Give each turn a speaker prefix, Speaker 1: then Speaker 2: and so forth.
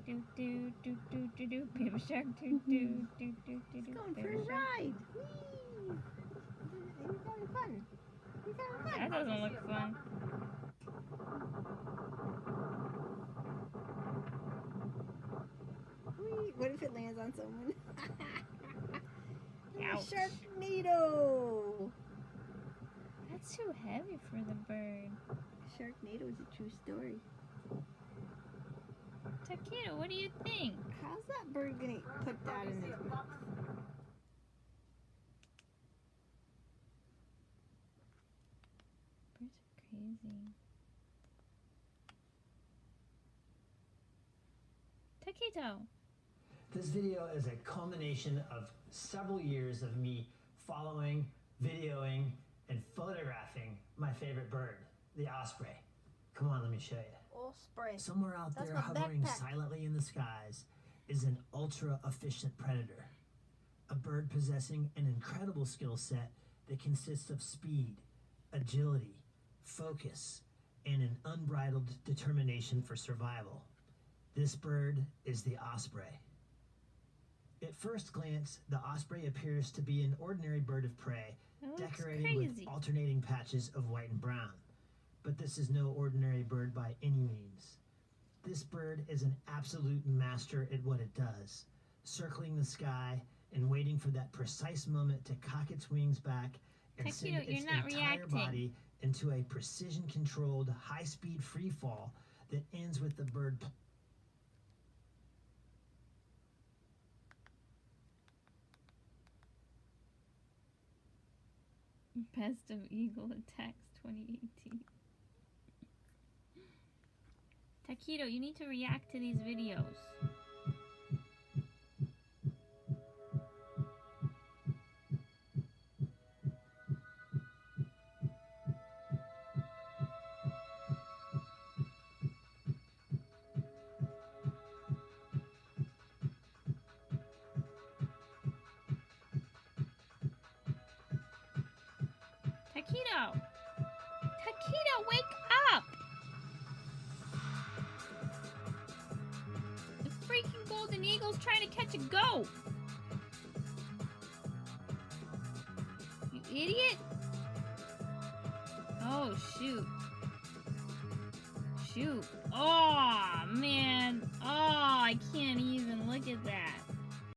Speaker 1: Do do do do do do. Baby shark. Do do do do do do.
Speaker 2: Going for
Speaker 1: Baby
Speaker 2: a
Speaker 1: shark.
Speaker 2: ride. Whee! He's having fun. He's having fun.
Speaker 1: That doesn't look fun.
Speaker 2: Whee! What if it lands on someone?
Speaker 1: Ouch.
Speaker 2: Sharknado!
Speaker 1: That's too heavy for the bird.
Speaker 2: Sharknado is a true story.
Speaker 1: Taquito, what do you think?
Speaker 2: How's that bird gonna put that in his mouth?
Speaker 1: Birds are crazy. Taquito.
Speaker 3: This video is a culmination of several years of me following, videoing, and photographing my favorite bird, the osprey. Come on, let me show you.
Speaker 2: Osprey.
Speaker 3: Somewhere out
Speaker 2: That's
Speaker 3: there
Speaker 2: my
Speaker 3: hovering
Speaker 2: backpack.
Speaker 3: silently in the skies is an ultra-efficient predator. A bird possessing an incredible skill set that consists of speed, agility, focus, and an unbridled determination for survival. This bird is the osprey. At first glance, the osprey appears to be an ordinary bird of prey,
Speaker 1: That looks
Speaker 3: decorated
Speaker 1: crazy.
Speaker 3: with alternating patches of white and brown. But this is no ordinary bird by any means. This bird is an absolute master at what it does, circling the sky and waiting for that precise moment to cock its wings back and send
Speaker 1: Taquito,
Speaker 3: its
Speaker 1: you're not
Speaker 3: entire
Speaker 1: reacting.
Speaker 3: body into a precision-controlled, high-speed free fall that ends with the bird
Speaker 1: Best of Eagle Attacks 2018. Taquito, you need to react to these videos. Taquito! Taquito, wake up! The freaking golden eagle's trying to catch a goat! You idiot! Oh, shoot. Shoot. Oh, man. Oh, I can't even look at that.